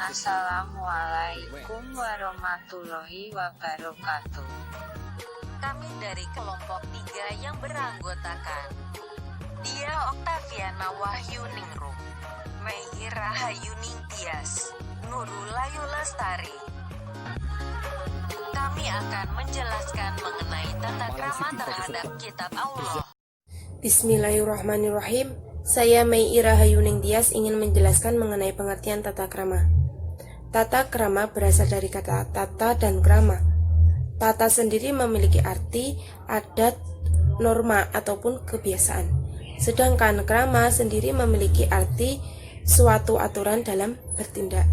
Assalamualaikum warahmatullahi wabarakatuh. Kami dari kelompok 3 yang beranggotakan Dia Oktaviana Wahyu Ningrum, Mei Rahayu Ningtyas, Nurul Ayu Lestari. Kami akan menjelaskan mengenai tata krama terhadap kitab Allah. Bismillahirrahmanirrahim. Saya Mei Rahayu Ningtyas ingin menjelaskan mengenai pengertian tata krama. Tata krama berasal dari kata tata dan krama. Tata sendiri memiliki arti, adat, norma, ataupun kebiasaan. Sedangkan krama sendiri memiliki arti suatu aturan dalam bertindak.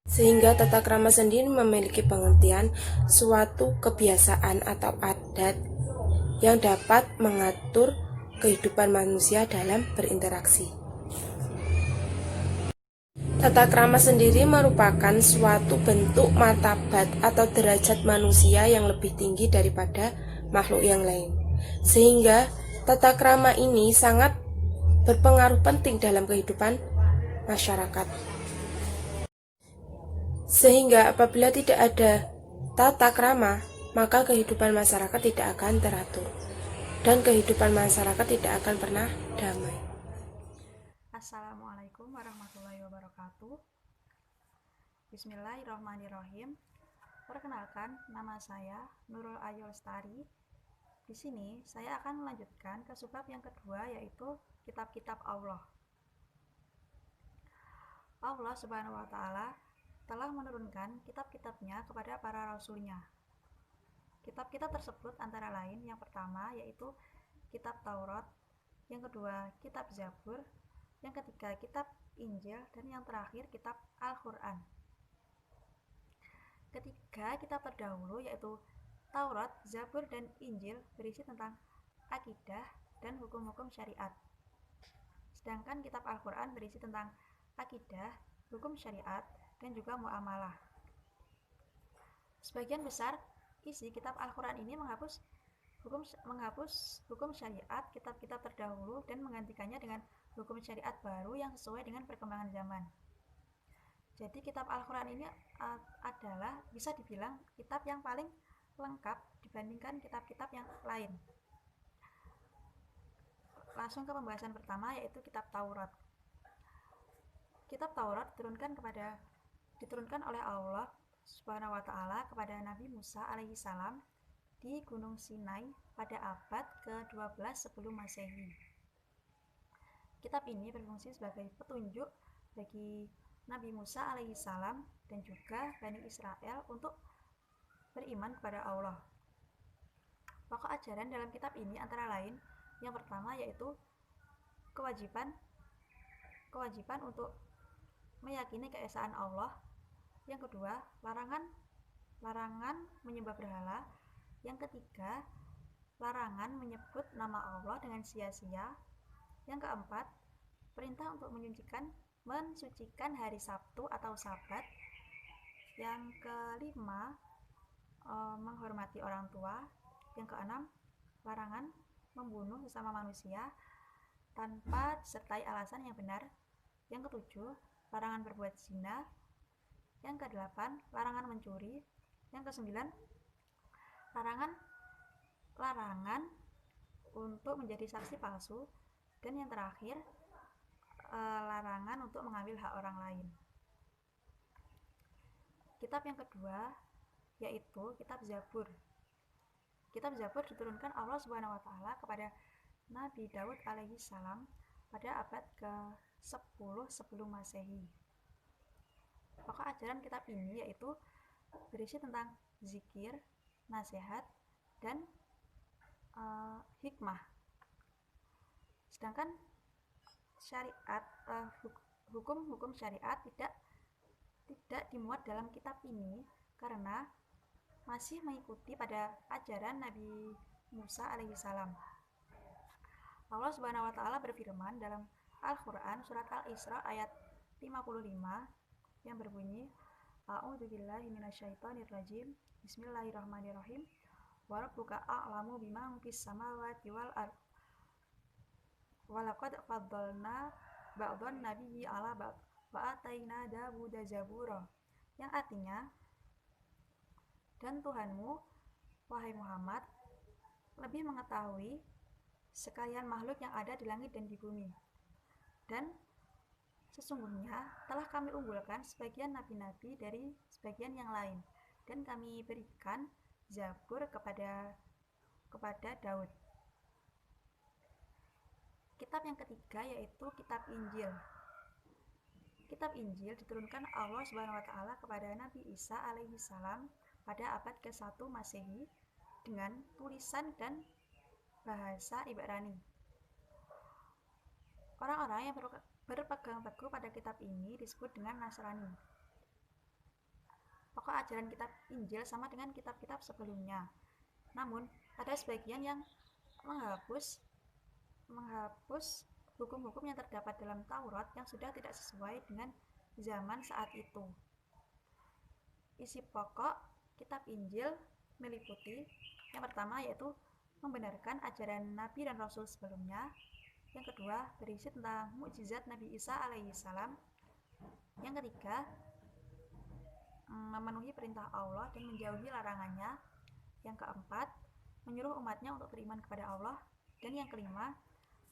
Sehingga tata krama sendiri memiliki pengertian suatu kebiasaan atau adat yang dapat mengatur kehidupan manusia dalam berinteraksi. Tata krama sendiri merupakan suatu bentuk martabat atau derajat manusia yang lebih tinggi daripada makhluk yang lain. Sehingga tata krama ini sangat berpengaruh penting dalam kehidupan masyarakat. Sehingga apabila tidak ada tata krama, maka kehidupan masyarakat tidak akan teratur dan kehidupan masyarakat tidak akan pernah damai. Assalamualaikum warahmatullahi wabarakatuh. Bismillahirrahmanirrahim. Perkenalkan, nama saya Nurul Ayu Lestari. Di sini saya akan melanjutkan ke subbab yang kedua, yaitu kitab-kitab Allah. Allah Subhanahu wa Ta'ala telah menurunkan kitab-kitabnya kepada para rasulnya. Kitab-kitab tersebut antara lain yang pertama yaitu kitab Taurat, yang kedua kitab Zabur, yang ketiga kitab Injil, dan yang terakhir kitab Al-Quran. Ketiga kitab terdahulu yaitu Taurat, Zabur, dan Injil berisi tentang akidah dan hukum-hukum syariat. Sedangkan kitab Al-Quran berisi tentang akidah, hukum syariat, dan juga muamalah. Sebagian besar isi kitab Al-Quran ini menghapus hukum syariat kitab-kitab terdahulu dan menggantikannya dengan hukum syariat baru yang sesuai dengan perkembangan zaman. Jadi kitab Al-Quran ini adalah bisa dibilang kitab yang paling lengkap dibandingkan kitab-kitab yang lain. Langsung ke pembahasan pertama, yaitu kitab Taurat. Kitab Taurat diturunkan oleh Allah Subhanahu wa Ta'ala kepada Nabi Musa alaihi salam di Gunung Sinai pada abad ke-12 sebelum Masehi. Kitab ini berfungsi sebagai petunjuk bagi Nabi Musa alaihi salam dan juga Bani Israel untuk beriman kepada Allah. Pokok ajaran dalam kitab ini antara lain yang pertama yaitu kewajiban untuk meyakini keesaan Allah. Yang kedua, larangan menyembah berhala. Yang ketiga, larangan menyebut nama Allah dengan sia-sia. Yang keempat, perintah untuk mensucikan hari Sabtu atau Sabat. Yang kelima, menghormati orang tua. Yang keenam, larangan membunuh sesama manusia tanpa disertai alasan yang benar. Yang ketujuh, larangan berbuat zina. Yang kedelapan, larangan mencuri. Yang kesembilan, larangan untuk menjadi saksi palsu. Dan yang terakhir, larangan untuk mengambil hak orang lain. Kitab yang kedua yaitu kitab Zabur. Kitab Zabur diturunkan Allah Subhanahu wa Ta'ala kepada Nabi Daud alaihi salam pada abad ke-10 sebelum Masehi. Pokok ajaran kitab ini yaitu berisi tentang zikir, nasihat, dan hikmah. Sedangkan syariat, hukum-hukum syariat tidak dimuat dalam kitab ini karena masih mengikuti pada ajaran Nabi Musa alaihi salam. Allah Subhanahu wa Ta'ala berfirman dalam Al-Quran surat Al-Isra ayat 55 yang berbunyi, A'udzubillahi minasyaitonirrajim. Bismillahirrahmanirrahim. Wa rabbuka a'lamu biman fis samawati wal ard. Wa laqad faddalna ba'dhan nabiyyi 'ala ba'd. wa ataina Dabuda zabura, yang artinya, dan Tuhanmu, wahai Muhammad, lebih mengetahui sekalian makhluk yang ada di langit dan di bumi. Dan sesungguhnya telah kami unggulkan sebagian nabi-nabi dari sebagian yang lain, dan kami berikan Zabur kepada Daud. Kitab yang ketiga yaitu kitab Injil. Kitab Injil diturunkan Allah Subhanahu wa taala kepada Nabi Isa alaihi salam pada abad ke-1 Masehi dengan tulisan dan bahasa Ibrani. Orang-orang yang berpegang teguh pada kitab ini disebut dengan Nasrani. Pokok ajaran kitab Injil sama dengan kitab-kitab sebelumnya. Namun, ada sebagian yang menghapus hukum-hukum yang terdapat dalam Taurat yang sudah tidak sesuai dengan zaman saat itu. Isi pokok kitab Injil meliputi yang pertama yaitu membenarkan ajaran Nabi dan Rasul sebelumnya. Yang kedua, berisi tentang mukjizat Nabi Isa alaihi salam. Yang ketiga, memenuhi perintah Allah dan menjauhi larangannya. Yang keempat, menyuruh umatnya untuk beriman kepada Allah. Dan yang kelima,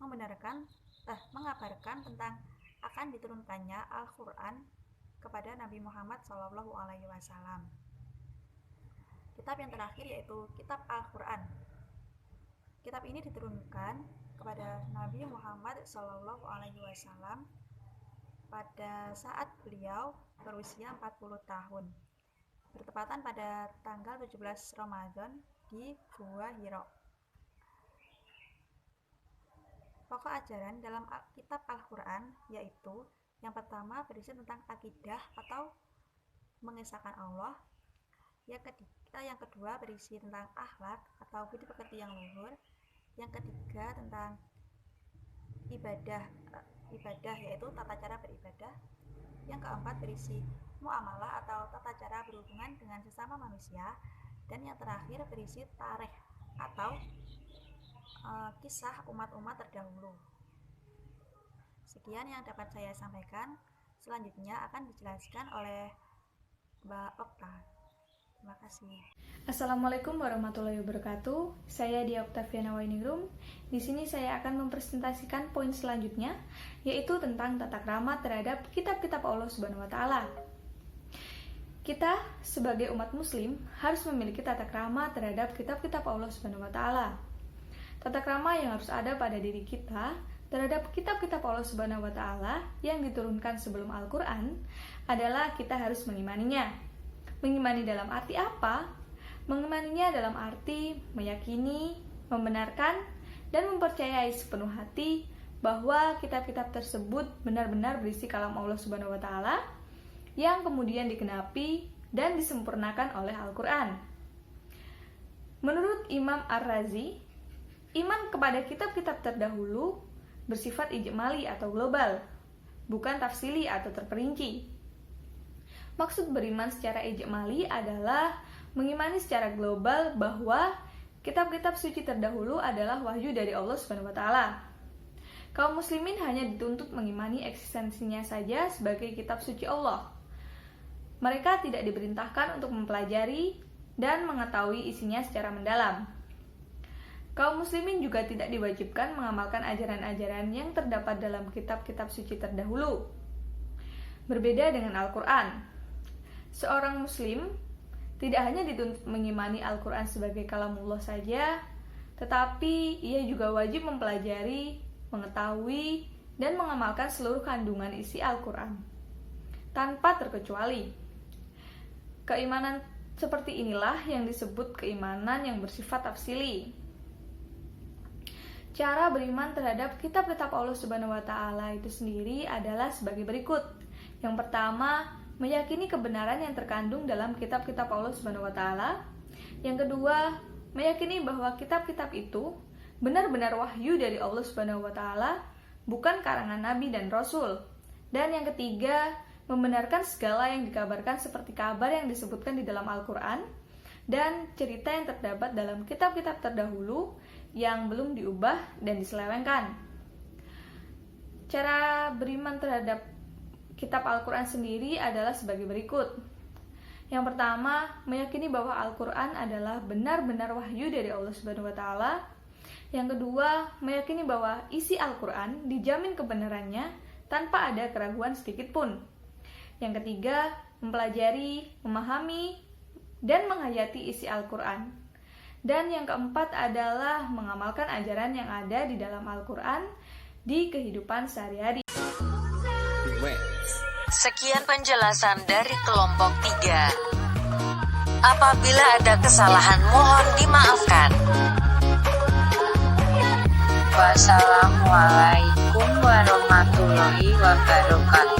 mengabarkan tentang akan diturunkannya Al-Quran kepada Nabi Muhammad SAW. Kitab yang terakhir yaitu kitab Al-Quran. Kitab ini diturunkan kepada Nabi Muhammad SAW pada saat beliau berusia 40 tahun, bertepatan pada tanggal 17 Ramadan di Gua Hira. Pokok ajaran dalam kitab Al-Quran yaitu yang pertama berisi tentang akidah atau mengesahkan Allah. Yang kedua berisi tentang akhlak atau budi pekerti yang luhur. Yang ketiga tentang ibadah yaitu tata cara beribadah. Yang keempat berisi muamalah atau tata cara berhubungan dengan sesama manusia. Dan yang terakhir berisi tarikh atau kisah umat-umat terdahulu. Sekian yang dapat saya sampaikan. Selanjutnya akan dijelaskan oleh Mbak Okta. Terima kasih. Assalamualaikum warahmatullahi wabarakatuh. Saya Dia Oktaviana Wainingrum. Di sini saya akan mempresentasikan poin selanjutnya, yaitu tentang tata krama terhadap kitab-kitab Allah Subhanahu wa taala. Kita sebagai umat muslim harus memiliki tata krama terhadap kitab-kitab Allah Subhanahu wa taala. Tata krama yang harus ada pada diri kita terhadap kitab-kitab Allah Subhanahu wa taala yang diturunkan sebelum Al-Qur'an adalah kita harus mengimaninya. Mengimani dalam arti apa? Mengimaninya dalam arti meyakini, membenarkan, dan mempercayai sepenuh hati bahwa kitab-kitab tersebut benar-benar berisi kalam Allah Subhanahu wa taala yang kemudian digenapi dan disempurnakan oleh Al-Qur'an. Menurut Imam Ar-Razi, iman kepada kitab-kitab terdahulu bersifat ijmali atau global, bukan tafsili atau terperinci. Maksud beriman secara ijmali adalah mengimani secara global bahwa kitab-kitab suci terdahulu adalah wahyu dari Allah Subhanahu wa taala. Kaum muslimin hanya dituntut mengimani eksistensinya saja sebagai kitab suci Allah. Mereka tidak diperintahkan untuk mempelajari dan mengetahui isinya secara mendalam. Kaum muslimin juga tidak diwajibkan mengamalkan ajaran-ajaran yang terdapat dalam kitab-kitab suci terdahulu. Berbeda dengan Al-Quran, seorang muslim tidak hanya dituntut mengimani Al-Quran sebagai kalamullah saja, tetapi ia juga wajib mempelajari, mengetahui, dan mengamalkan seluruh kandungan isi Al-Quran, tanpa terkecuali. Keimanan seperti inilah yang disebut keimanan yang bersifat tafsili. Cara beriman terhadap kitab-kitab Allah Subhanahu wa taala itu sendiri adalah sebagai berikut. Yang pertama, meyakini kebenaran yang terkandung dalam kitab-kitab Allah Subhanahu wa taala. Yang kedua, meyakini bahwa kitab-kitab itu benar-benar wahyu dari Allah Subhanahu wa taala, bukan karangan nabi dan rasul. Dan yang ketiga, membenarkan segala yang dikabarkan seperti kabar yang disebutkan di dalam Al-Qur'an dan cerita yang terdapat dalam kitab-kitab terdahulu yang belum diubah dan diselewengkan. Cara beriman terhadap kitab Al-Quran sendiri adalah sebagai berikut. Yang pertama, meyakini bahwa Al-Quran adalah benar-benar wahyu dari Allah Subhanahu wa Ta'ala. Yang kedua, meyakini bahwa isi Al-Quran dijamin kebenarannya tanpa ada keraguan sedikit pun. Yang ketiga, mempelajari, memahami, dan menghayati isi Al-Quran. Dan yang keempat adalah mengamalkan ajaran yang ada di dalam Al-Quran di kehidupan sehari-hari. Sekian penjelasan dari kelompok 3. Apabila ada kesalahan mohon dimaafkan. Wassalamualaikum warahmatullahi wabarakatuh.